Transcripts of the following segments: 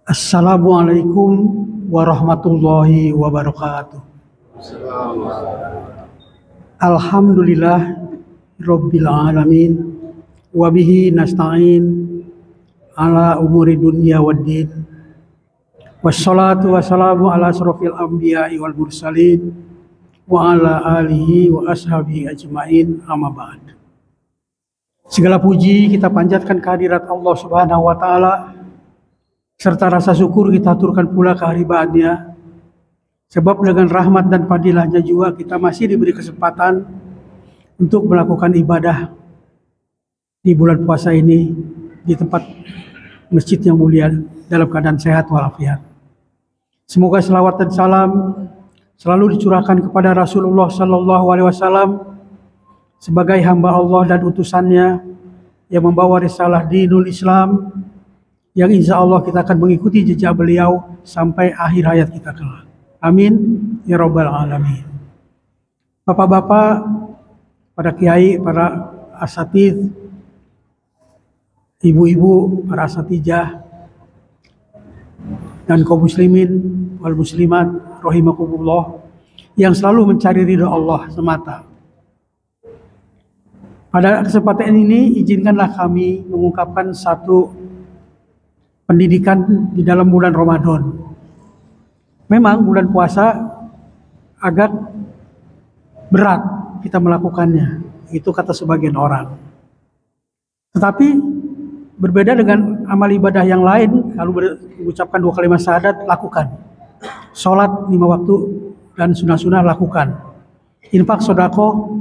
Assalamualaikum warahmatullahi wabarakatuh. Alhamdulillah Rabbil alamin wabihi nasta'in ala umuri dunya waddin wassalatu wassalamu ala asrofil anbiya'i wal mursalin wa ala alihi wa ashabihi ajma'in amma ba'd. Segala puji kita panjatkan kehadirat Allah Subhanahu wa taala serta rasa syukur kita aturkan pula kehadirannya. Sebab dengan rahmat dan fadilahnya juga kita masih diberi kesempatan untuk melakukan ibadah di bulan puasa ini di tempat masjid yang mulia dalam keadaan sehat walafiat. Semoga selawat dan salam selalu dicurahkan kepada Rasulullah Sallallahu Alaihi Wasallam sebagai hamba Allah dan utusannya yang membawa risalah dinul Islam, yang insya Allah kita akan mengikuti jejak beliau sampai akhir hayat kita kelak. Amin ya rabbal alamin. Bapak-bapak, para kiai, para asatidz, ibu-ibu, para asatijah, dan kaum muslimin wal muslimat rahimakumullah yang selalu mencari ridha Allah semata. Pada kesempatan ini izinkanlah kami mengungkapkan satu pendidikan di dalam bulan Ramadan. Memang bulan puasa agak berat kita melakukannya, itu kata sebagian orang. Tetapi berbeda dengan amal ibadah yang lain, kalau mengucapkan 2 kalimat syahadat lakukan. Sholat 5 waktu dan sunah-sunah lakukan. Infak sedekah,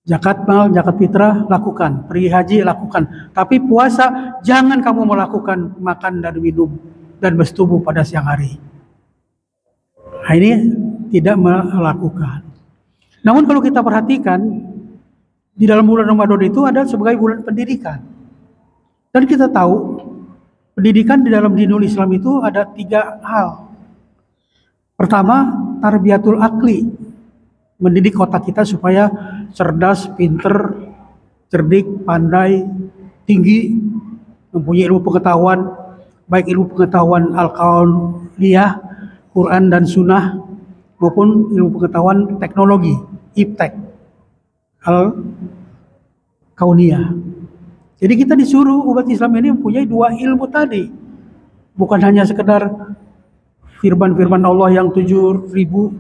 zakat mal, zakat fitrah lakukan, pergi haji lakukan. Tapi puasa jangan kamu melakukan makan dan minum dan bersetubuh pada siang hari. Nah, ini tidak melakukan. Namun kalau kita perhatikan di dalam bulan Ramadan itu ada sebagai bulan pendidikan. Dan kita tahu pendidikan di dalam dinul Islam itu ada 3 hal. Pertama, tarbiyatul akli, mendidik otak kita supaya cerdas, pinter, cerdik, pandai, tinggi, mempunyai ilmu pengetahuan, baik ilmu pengetahuan al-kauniyah, Quran dan Sunnah, maupun ilmu pengetahuan teknologi, iptek, al-kauniyah. Jadi kita disuruh umat Islam ini mempunyai 2 ilmu tadi, bukan hanya sekedar firman-firman Allah yang 7.236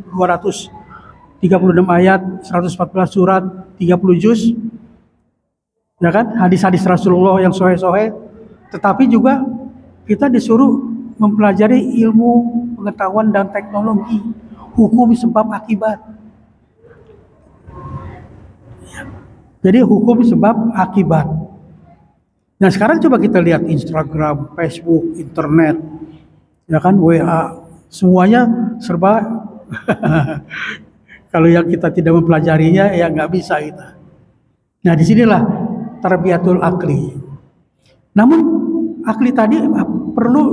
ayat, 114 surat, 30 juz, ya kan? Hadis-hadis Rasulullah yang sohe-sohe, tetapi juga kita disuruh mempelajari ilmu pengetahuan dan teknologi, hukum sebab akibat. Jadi hukum sebab akibat. Nah sekarang coba kita lihat Instagram, Facebook, internet, ya kan, WA, semuanya serba kalau yang kita tidak mempelajarinya ya nggak bisa kita. Nah disinilah tarbiyatul akli. Namun akli tadi perlu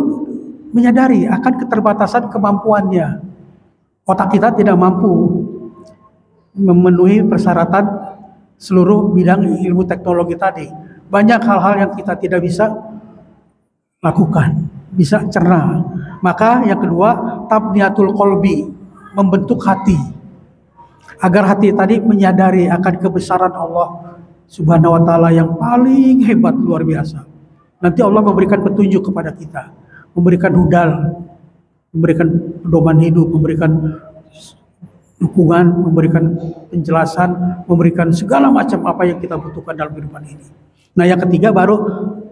menyadari akan keterbatasan kemampuannya. Otak kita tidak mampu memenuhi persyaratan seluruh bidang ilmu teknologi tadi. Banyak hal-hal yang kita tidak bisa lakukan, bisa cerna. Maka yang kedua, tabniyatul qalbi, membentuk hati. Agar hati tadi menyadari akan kebesaran Allah Subhanahu wa taala yang paling hebat, luar biasa. Nanti Allah memberikan petunjuk kepada kita, memberikan hudal, memberikan pedoman hidup, memberikan dukungan, memberikan penjelasan, memberikan segala macam apa yang kita butuhkan dalam kehidupan ini. Nah, yang ketiga baru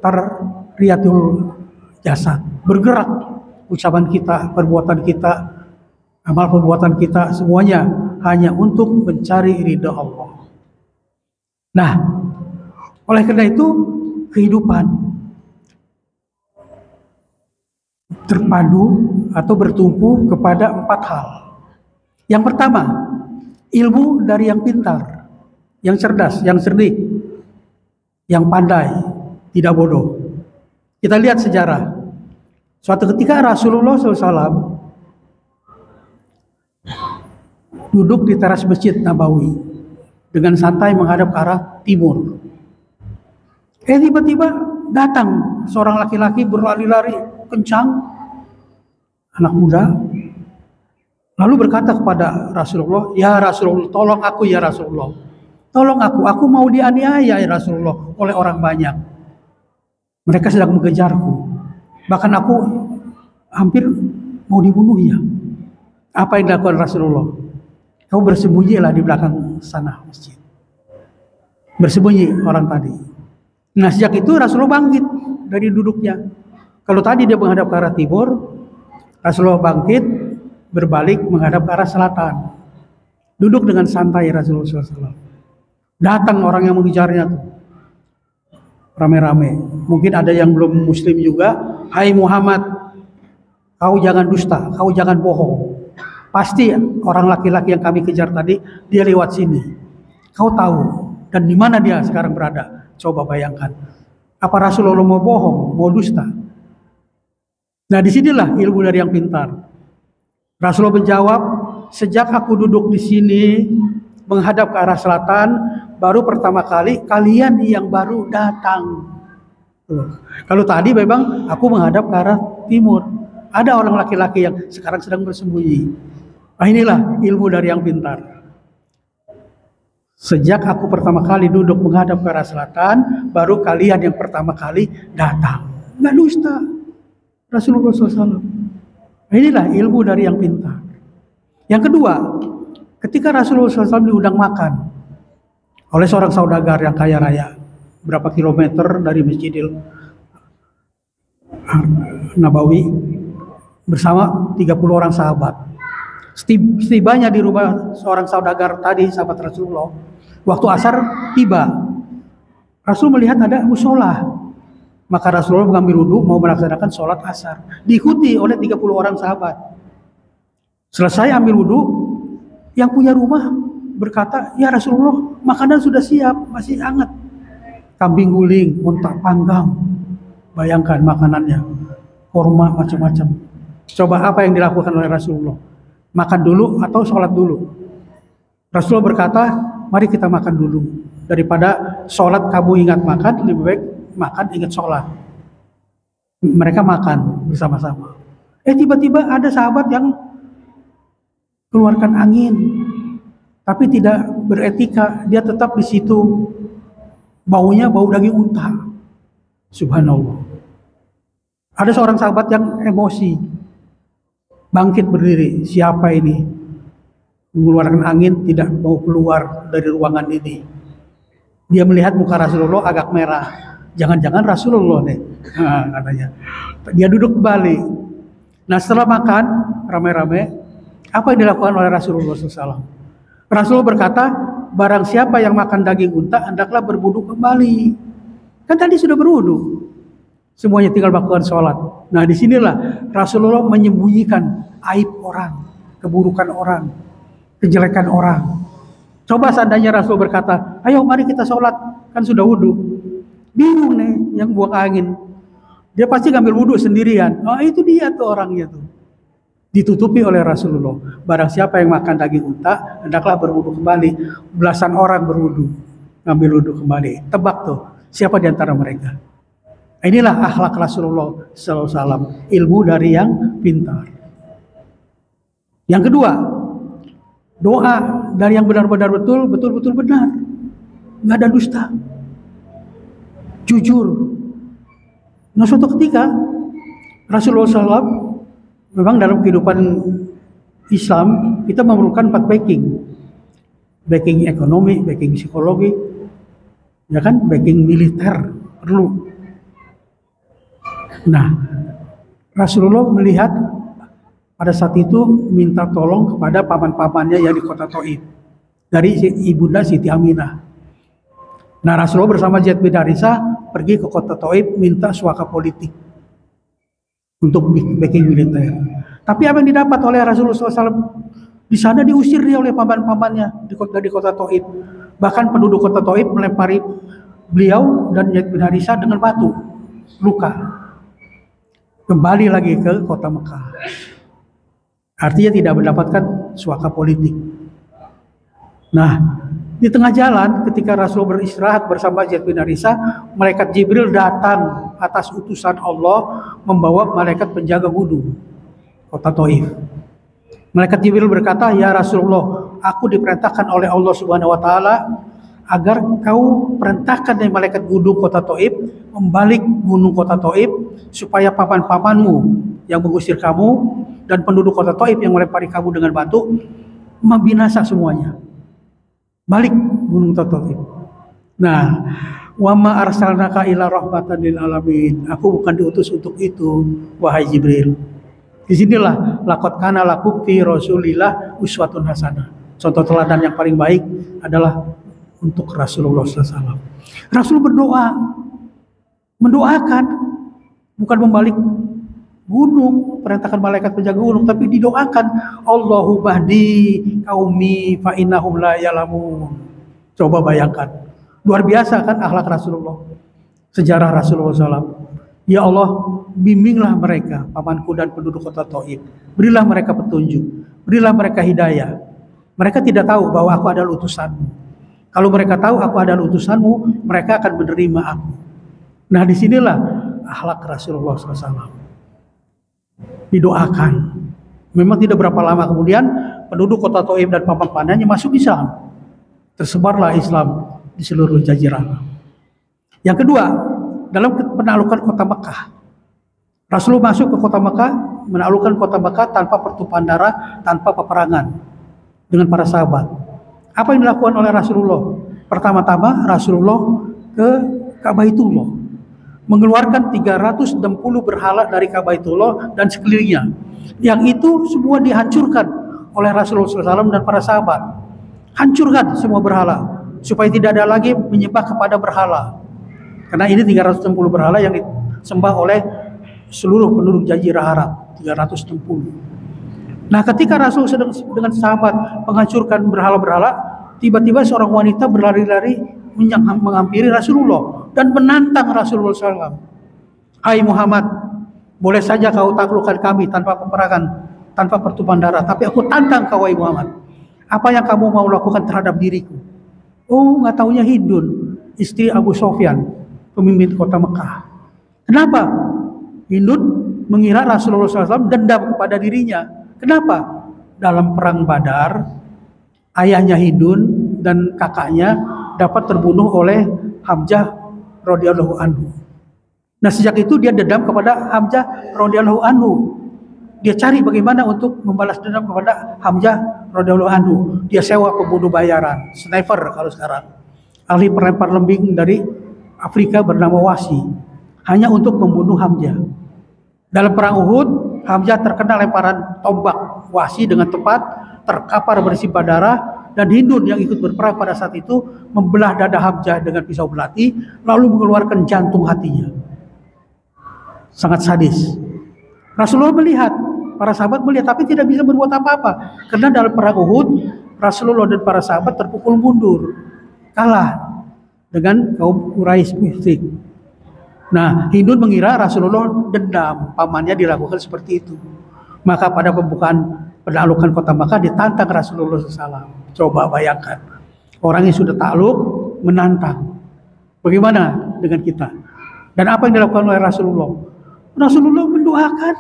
tarbiyatul jasad, bergerak ucapan kita, perbuatan kita, amal perbuatan kita, semuanya hanya untuk mencari ridha Allah. Nah, oleh karena itu kehidupan terpadu atau bertumpu kepada 4 hal. Yang pertama, ilmu dari yang pintar, yang cerdas, yang cerdik, yang pandai, tidak bodoh. Kita lihat sejarah. Suatu ketika Rasulullah SAW duduk di teras Masjid Nabawi dengan santai menghadap ke arah timur. Tiba-tiba datang seorang laki-laki berlari-lari kencang, anak muda, lalu berkata kepada Rasulullah, "Ya Rasulullah, tolong aku ya Rasulullah. Tolong aku mau dianiaya ya Rasulullah oleh orang banyak. Mereka sedang mengejarku. Bahkan aku hampir mau dibunuh ya." Apa yang dilakukan Rasulullah? Kau bersembunyilah di belakang sana masjid. Bersembunyi orang tadi. Nah, sejak itu Rasulullah bangkit dari duduknya. Kalau tadi dia menghadap ke arah timur, Rasulullah bangkit, berbalik menghadap ke arah selatan. Duduk dengan santai Rasulullah SAW. Datang orang yang mengejarnya tuh, rame-rame. Mungkin ada yang belum muslim juga. "Hai Muhammad, kau jangan dusta, kau jangan bohong. Pasti orang laki-laki yang kami kejar tadi, dia lewat sini. Kau tahu dan di mana dia sekarang berada? Coba bayangkan. Apa Rasulullah mau bohong, mau dusta?" Nah, disinilah ilmu dari yang pintar. Rasulullah menjawab, "Sejak aku duduk di sini menghadap ke arah selatan, baru pertama kali kalian yang baru datang." Kalau tadi memang aku menghadap ke arah timur. Ada orang laki-laki yang sekarang sedang bersembunyi. Nah, inilah ilmu dari yang pintar. Sejak aku pertama kali duduk menghadap ke arah selatan, baru kalian yang pertama kali datang. Nggak dusta Rasulullah SAW. Inilah ilmu dari yang pintar. Yang kedua, ketika Rasulullah SAW diundang makan oleh seorang saudagar yang kaya raya, berapa kilometer dari Masjidil Nabawi, bersama 30 orang sahabat. Setibanya di rumah seorang saudagar tadi, sahabat Rasulullah, waktu asar tiba, Rasul melihat ada musola. Maka Rasulullah mengambil wudhu mau melaksanakan sholat asar, diikuti oleh 30 orang sahabat. Selesai ambil wudhu, yang punya rumah berkata, "Ya Rasulullah, makanan sudah siap, masih hangat. Kambing guling, unta panggang." Bayangkan makanannya, kurma macam-macam. Coba apa yang dilakukan oleh Rasulullah? Makan dulu atau sholat dulu? Rasulullah berkata, "Mari kita makan dulu. Daripada sholat kamu ingat makan, lebih baik makan ingat sholat." Mereka makan bersama-sama. Tiba-tiba ada sahabat yang keluarkan angin, tapi tidak beretika. Dia tetap di situ. Baunya bau daging unta. Subhanallah. Ada seorang sahabat yang emosi, bangkit berdiri. Siapa ini? Mengeluarkan angin, tidak mau keluar dari ruangan ini. Dia melihat muka Rasulullah agak merah. Jangan-jangan Rasulullah nih, katanya. Dia duduk kembali. Nah, setelah makan rame-rame, apa yang dilakukan oleh Rasulullah SAW? Rasulullah berkata, "Barang siapa yang makan daging unta, hendaklah berwudu kembali." Kan tadi sudah berwudu. Semuanya tinggal melakukan sholat. Nah, disinilah Rasulullah menyembunyikan aib orang, keburukan orang, kejelekan orang. Coba seandainya Rasul berkata, "Ayo mari kita sholat," kan sudah wudu. Bingung nih yang buang angin. Dia pasti ngambil wudhu sendirian. Oh, itu dia tuh orangnya tuh. Ditutupi oleh Rasulullah. Barang siapa yang makan daging unta, hendaklah berwudhu kembali. Belasan orang berwudhu, ngambil wudhu kembali. Tebak tuh, siapa di antara mereka? Inilah akhlak Rasulullah SAW. Ilmu dari yang pintar. Yang kedua, doa dari yang benar-benar betul-betul benar. Nggak ada dusta. Jujur. Nah, suatu ketika Rasulullah SAW, memang dalam kehidupan Islam kita memerlukan 4 backing ekonomi, backing psikologi, ya kan, backing militer perlu. Nah, Rasulullah melihat pada saat itu minta tolong kepada paman-pamannya yang di kota Taif dari ibunda Siti Aminah. Nah, Rasulullah bersama Zaid bin Harisah pergi ke kota Taif minta suaka politik untuk backing militer. Tapi apa yang didapat oleh Rasulullah SAW? Di sana diusir dia oleh paman-pamannya di kota Taif. Bahkan penduduk kota Taif melempari beliau dan Zaid bin Harisah dengan batu, luka. Kembali lagi ke kota Mekah. Artinya tidak mendapatkan suaka politik. Nah, Di tengah jalan ketika Rasul beristirahat bersama Zaid bin Harithah, malaikat Jibril datang atas utusan Allah membawa malaikat penjaga gunung kota Taif. Malaikat Jibril berkata, "Ya Rasulullah, aku diperintahkan oleh Allah Subhanahu wa taala agar kau perintahkan dari malaikat gunung kota Taif membalik gunung kota Taif supaya paman-pamanmu yang mengusir kamu dan penduduk kota Taif yang melempari kamu dengan batu membinasa semuanya." Balik gunung Taif. Nah, wa ma arsalnaka ila rahmatan lil alamin. Aku bukan diutus untuk itu, wahai Jibril. Disinilah laqad kana lakum fi Rasulillah uswatun hasanah. Contoh teladan yang paling baik adalah untuk Rasulullah SAW. Rasul berdoa, mendoakan, bukan membalik gunung, perintahkan malaikat penjaga gunung, tapi didoakan, Allahumma hdi qaumi fa innahum la ya'lamun. Coba bayangkan, luar biasa kan akhlak Rasulullah, sejarah Rasulullah SAW. Ya Allah, bimbinglah mereka, pamanku dan penduduk kota Taif. Berilah mereka petunjuk, berilah mereka hidayah. Mereka tidak tahu bahwa aku adalah utusanmu. Kalau mereka tahu aku adalah utusanmu, mereka akan menerima aku. Nah, disinilah akhlak Rasulullah SAW. Didoakan. Memang tidak berapa lama kemudian penduduk kota Taif dan paman-pamannya masuk Islam. Tersebarlah Islam di seluruh jazirah Arab. Yang kedua, dalam penaklukan kota Mekah, Rasulullah masuk ke kota Mekah, menaklukkan kota Mekah tanpa pertumpahan darah, tanpa peperangan dengan para sahabat. Apa yang dilakukan oleh Rasulullah? Pertama-tama Rasulullah ke Ka'baitullah, mengeluarkan 360 berhala dari Ka'baitullah dan sekelilingnya. Yang itu semua dihancurkan oleh Rasulullah SAW dan para sahabat. Hancurkan semua berhala supaya tidak ada lagi menyembah kepada berhala. Karena ini 360 berhala yang disembah oleh seluruh penduduk jazirah Arab, 360. Nah, ketika Rasul sedang dengan sahabat menghancurkan berhala-berhala, tiba-tiba seorang wanita berlari-lari menghampiri Rasulullah dan menantang Rasulullah SAW. "Hai Muhammad, boleh saja kau taklukkan kami tanpa peperangan, tanpa pertumpahan darah, tapi aku tantang kau, hai Muhammad. Apa yang kamu mau lakukan terhadap diriku?" Oh, nggak taunya Hindun, istri Abu Sofyan, pemimpin kota Mekah. Kenapa? Hindun mengira Rasulullah SAW dendam kepada dirinya. Kenapa? Dalam perang Badar, ayahnya Hindun dan kakaknya dapat terbunuh oleh Hamzah radhiyallahu anhu. Nah, sejak itu dia dendam kepada Hamzah radhiyallahu anhu. Dia cari bagaimana untuk membalas dendam kepada Hamzah radhiyallahu anhu. Dia sewa pembunuh bayaran, sniper kalau sekarang, ahli pelempar lembing dari Afrika bernama Wasi, hanya untuk membunuh Hamzah. Dalam perang Uhud, Hamzah terkena lemparan tombak Wasi dengan tepat, terkapar bersimbah darah, dan Hindun yang ikut berperang pada saat itu membelah dada Hamzah dengan pisau belati, lalu mengeluarkan jantung hatinya. Sangat sadis. Rasulullah melihat, para sahabat melihat, tapi tidak bisa berbuat apa-apa. Karena dalam perang Uhud, Rasulullah dan para sahabat terpukul mundur, kalah dengan kaum Quraisy musyrik. Nah, Hindun mengira Rasulullah dendam, pamannya dilakukan seperti itu. Maka pada pembukaan penaklukan kota Makkah ditantang Rasulullah SAW. Coba bayangkan, orang yang sudah takluk menantang. Bagaimana dengan kita? Dan apa yang dilakukan oleh Rasulullah? Rasulullah mendoakan,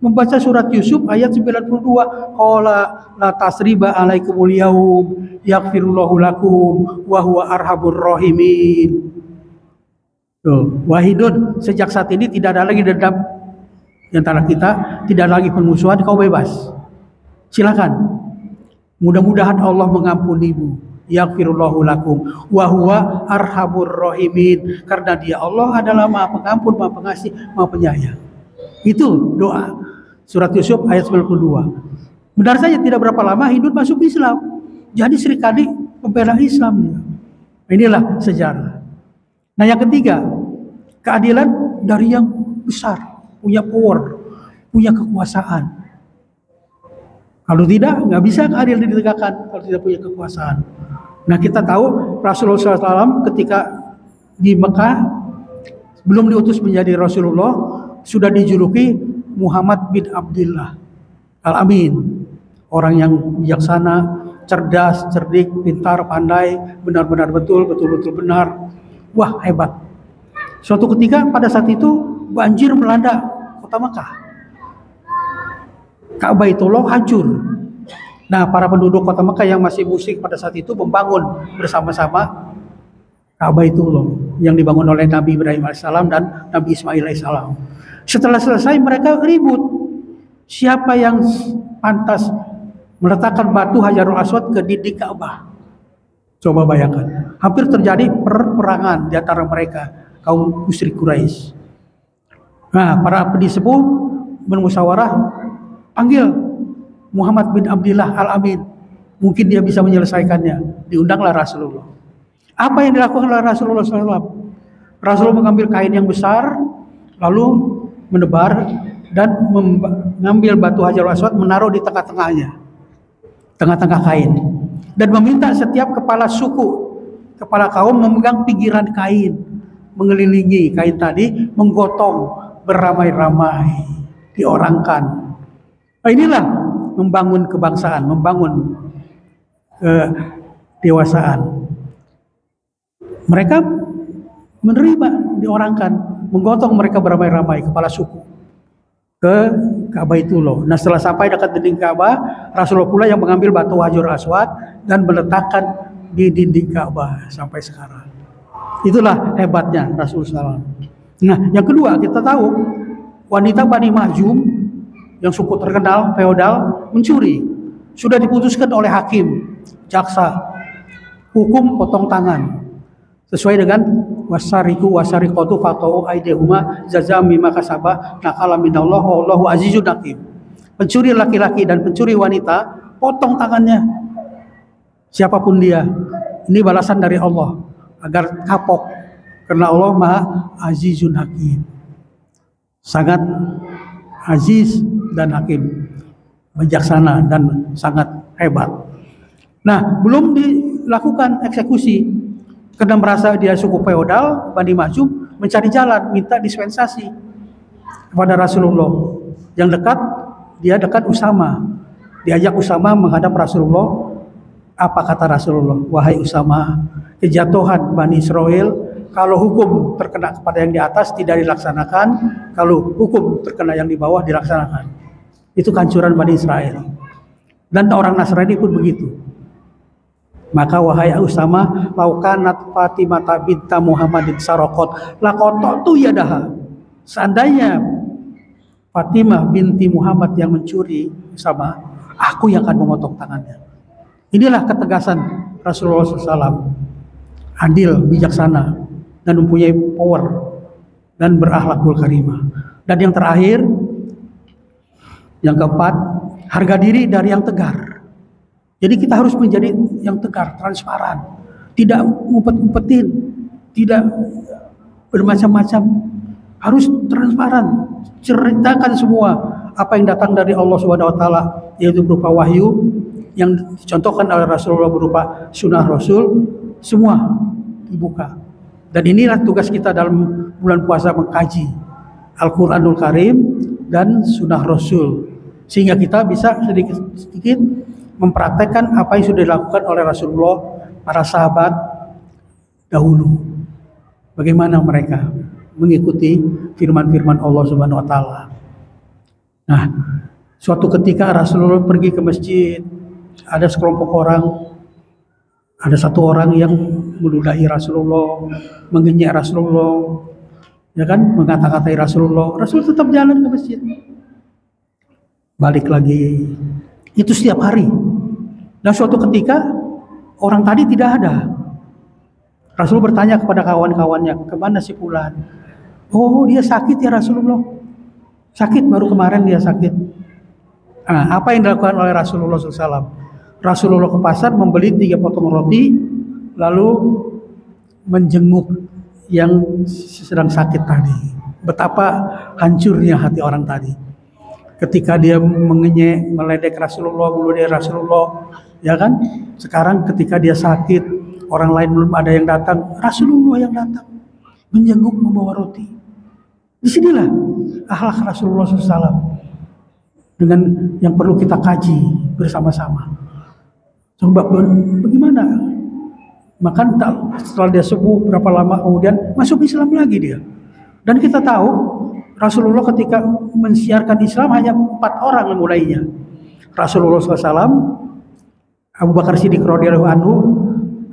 membaca surat Yusuf ayat 92, qala la tasriba alaikumul yaum yaghfirullahu lakum wa huwa arhamur rahimin. Wahidun, sejak saat ini tidak ada lagi dendam di antara kita, tidak lagi permusuhan, kau bebas. Silakan. Mudah-mudahan Allah mengampunimu. Yaghfirullahu lakum wa huwa arhamur rahimin. Karena Dia Allah adalah Maha Pengampun, Maha Pengasih, Maha Penyayang. Itu doa surat Yusuf ayat 92. Benar saja tidak berapa lama Hindun masuk Islam. Jadi serikali pembela Islam dia. Inilah sejarah. Nah, yang ketiga, keadilan dari yang besar, punya power, punya kekuasaan. Kalau tidak, nggak bisa keadilan ditegakkan kalau tidak punya kekuasaan. Nah, kita tahu Rasulullah SAW ketika di Mekah belum diutus menjadi Rasulullah, sudah dijuluki Muhammad bin Abdullah Al-Amin, orang yang bijaksana, cerdas, cerdik, pintar, pandai, benar-benar betul benar. Wah, hebat. Suatu ketika pada saat itu banjir melanda kota Mekah. Ka'baitullah hancur. Nah, para penduduk kota Mekah yang masih musyrik pada saat itu membangun bersama-sama Ka'baitullah yang dibangun oleh Nabi Ibrahim alaihissalam dan Nabi Ismail alaihissalam. Setelah selesai mereka ribut. Siapa yang pantas meletakkan batu Hajarul Aswad ke dinding Ka'bah? Coba bayangkan. Hampir terjadi peperangan di antara mereka, kaum musyrik Quraisy. Nah, para pendisepuh bermusyawarah, panggil Muhammad bin Abdillah Al-Amin. Mungkin dia bisa menyelesaikannya. Diundanglah Rasulullah. Apa yang dilakukan oleh Rasulullah SAW? Rasulullah mengambil kain yang besar, lalu menebar dan mengambil batu Hajarul Aswad, menaruh di tengah-tengahnya, tengah-tengah kain, dan meminta setiap kepala suku, kepala kaum memegang pinggiran kain, mengelilingi kain tadi, menggotong beramai-ramai, diorangkan. Nah, inilah membangun kebangsaan, membangun kedewasaan. Mereka menerima, diorangkan, menggotong mereka beramai-ramai kepala suku ke Ka'baitullah. Nah, setelah sampai dekat dinding Ka'bah, Rasulullah pula yang mengambil batu Hajarul Aswad dan meletakkan di dinding Ka'bah sampai sekarang. Itulah hebatnya Rasulullah SAW. Nah, yang kedua, kita tahu wanita Bani Mahjum yang suku terkenal feodal mencuri. Sudah diputuskan oleh hakim, jaksa, hukum potong tangan. Sesuai dengan wasariku wasariqatu faqau aidehuma jazam bima kasaba nakala minallah wallahu azizun hakim. Pencuri laki-laki dan pencuri wanita, potong tangannya. Siapapun dia. Ini balasan dari Allah agar kapok, karena Allah Maha Azizun Hakim. Sangat aziz dan hakim, bijaksana dan sangat hebat. Nah, belum dilakukan eksekusi karena merasa dia suku feodal, Bani Mahjum mencari jalan, minta dispensasi kepada Rasulullah. Yang dekat, dia dekat Usama. Diajak Usama menghadap Rasulullah. Apa kata Rasulullah? Wahai Usama, kejatuhan Bani Israel, kalau hukum terkena kepada yang di atas tidak dilaksanakan, kalau hukum terkena yang di bawah dilaksanakan. Itu kehancuran Bani Israel. Dan orang Nasrani pun begitu. Maka wahai Usama, laukanat Fatimah binta Muhammadin sarokot lakototu yadaha. Seandainya Fatimah binti Muhammad yang mencuri, Usama, aku yang akan memotong tangannya. Inilah ketegasan Rasulullah SAW. Adil, bijaksana, dan mempunyai power dan berakhlakul karimah. Dan yang terakhir, yang keempat, harga diri dari yang tegar. Jadi kita harus menjadi yang tegar, transparan, tidak ngumpet-ngumpetin, tidak bermacam-macam, harus transparan, ceritakan semua apa yang datang dari Allah Subhanahu Wa Taala, yaitu berupa wahyu yang dicontohkan oleh Rasulullah berupa sunnah Rasul, semua dibuka. Dan inilah tugas kita dalam bulan puasa, mengkaji Al-Quranul Karim dan sunnah Rasul, sehingga kita bisa sedikit-sedikit mempraktekkan apa yang sudah dilakukan oleh Rasulullah, para sahabat dahulu. Bagaimana mereka mengikuti firman-firman Allah Subhanahu Wa Taala. Nah, suatu ketika Rasulullah pergi ke masjid, ada sekelompok orang, ada satu orang yang meludahi Rasulullah, mengenyek Rasulullah, ya kan, mengata-katai Rasulullah. Rasul tetap jalan ke masjid, balik lagi. Itu setiap hari. Dan suatu ketika orang tadi tidak ada. Rasul bertanya kepada kawan-kawannya, kemana si fulan? Oh, dia sakit ya Rasulullah. Sakit, baru kemarin dia sakit. Nah, apa yang dilakukan oleh Rasulullah SAW? Rasulullah ke pasar membeli 3 potong roti, lalu menjenguk yang sedang sakit tadi. Betapa hancurnya hati orang tadi. Ketika dia mengenyek, meledek Rasulullah, meludahi Rasulullah, ya kan? Sekarang ketika dia sakit, orang lain belum ada yang datang, Rasulullah yang datang, menjenguk, membawa roti. Disinilah akhlak Rasulullah SAW dengan yang perlu kita kaji bersama-sama. Coba bagaimana? Maka setelah dia sembuh berapa lama kemudian masuk Islam lagi dia. Dan kita tahu Rasulullah ketika mensiarkan Islam hanya 4 orang yang mulainya. Rasulullah SAW, Abu Bakar Siddiq radhiyallahu anhu,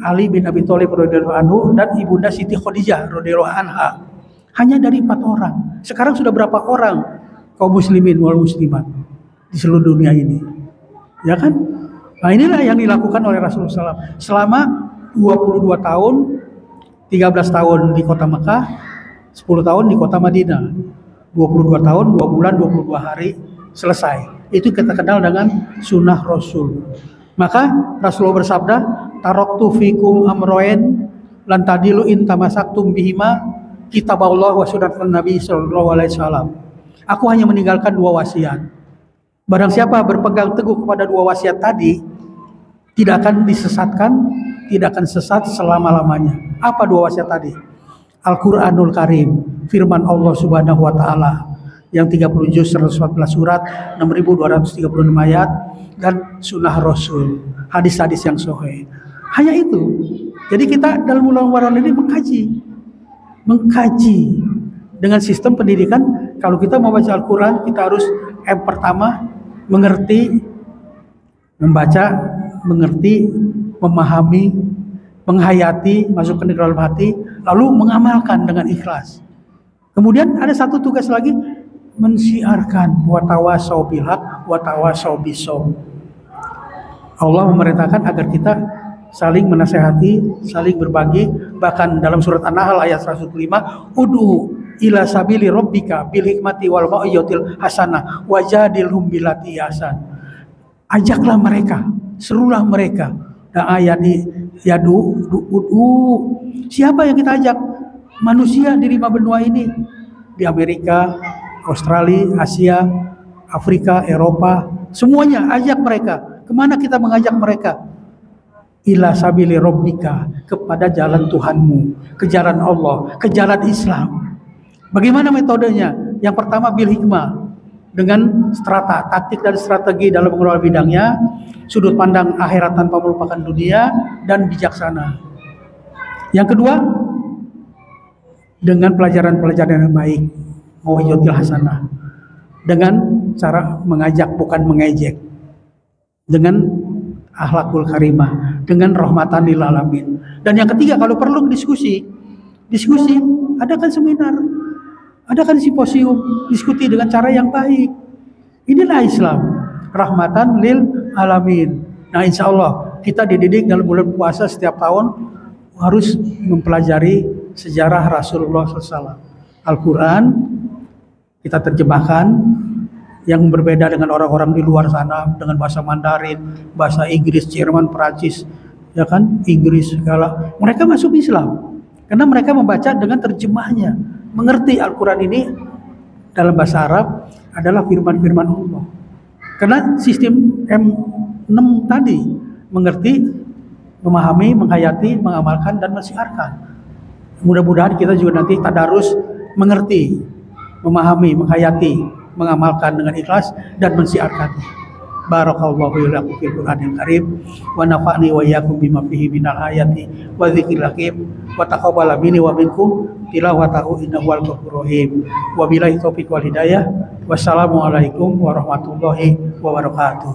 Ali bin Abi Thalib radhiyallahu anhu, dan Ibunda Siti Khadijah radhiyallahu anha. Hanya dari 4 orang. Sekarang sudah berapa orang kaum muslimin wal muslimat di seluruh dunia ini? Ya kan? Nah, inilah yang dilakukan oleh Rasulullah SAW selama 22 tahun, 13 tahun di kota Mekah, 10 tahun di kota Madinah. 22 tahun, 2 bulan, 22 hari selesai. Itu kita kenal dengan sunnah Rasul. Maka Rasulullah bersabda, taraktu fikum amroen lan tadilu in tamasaktum bihima kitaballah wa sunnatan Nabi sallallahu alaihi wasallam. Aku hanya meninggalkan 2 wasiat. Barang siapa berpegang teguh kepada 2 wasiat tadi, tidak akan disesatkan, tidak akan sesat selama-lamanya. Apa 2 wasiat tadi? Al-Quranul Karim, firman Allah Subhanahu wa Ta'ala, yang 30 juz 114 surat, 6236 ayat, dan sunnah Rasul, hadis-hadis yang sahih. Hanya itu. Jadi kita dalam bulan Ramadan ini mengkaji dengan sistem pendidikan. Kalau kita mau baca Al-Quran, kita harus yang pertama mengerti, membaca, mengerti, memahami, menghayati, masukkan ke dalam hati, lalu mengamalkan dengan ikhlas. Kemudian ada satu tugas lagi, mensiarkan, watawasau bil haq, watawasau bisawab. Allah memerintahkan agar kita saling menasehati, saling berbagi. Bahkan dalam surat An-Nahl ayat 105, ud'u ila sabili rabbika bil hikmati wal mau'izatil hasanah wajadilhum billati ahsan. Ajaklah mereka, serulah mereka. Dan ayat di siapa yang kita ajak? Manusia di 5 benua ini, di Amerika, Australia, Asia, Afrika, Eropa, semuanya ajak mereka. Kemana kita mengajak mereka? Ila sabili rabbika, kepada jalan Tuhanmu, ke jalan Allah, ke jalan Islam. Bagaimana metodenya? Yang pertama bil hikmah, dengan strata, taktik dan strategi dalam mengelola bidangnya, sudut pandang akhirat tanpa melupakan dunia, dan bijaksana. Yang kedua, dengan pelajaran-pelajaran yang baik, mau'izatil hasanah, dengan cara mengajak bukan mengejek, dengan akhlakul karimah, dengan rahmatan lil alamin. Dan yang ketiga, kalau perlu diskusi, adakan seminar, adakan simposium, diskusi dengan cara yang baik. Inilah Islam, rahmatan lil alamin. Nah, insya Allah kita dididik dalam bulan puasa setiap tahun harus mempelajari sejarah Rasulullah SAW. Al-Quran kita terjemahkan, yang berbeda dengan orang-orang di luar sana dengan bahasa Mandarin, bahasa Inggris, Jerman, Perancis, ya kan, Inggris segala. Mereka masuk Islam karena mereka membaca dengan terjemahnya, mengerti Al-Quran ini dalam bahasa Arab adalah firman-firman Allah. Karena sistem M6 tadi, mengerti, memahami, menghayati, mengamalkan, dan mensiarkan. Mudah-mudahan kita juga nanti tadarus mengerti, memahami, menghayati, mengamalkan dengan ikhlas, dan mensiarkan. Barakallahu lakum fil Qur'anil Karim wa nafa'ni wa iyyakum bima fihi minal ayati wa dzikril hakim wa taqabbala minni wa minkum tilawatahu innahu wal ghafurur rahim. Wa billahi taufiq wal hidayah. Wassalamu alaikum warahmatullahi wabarakatuh.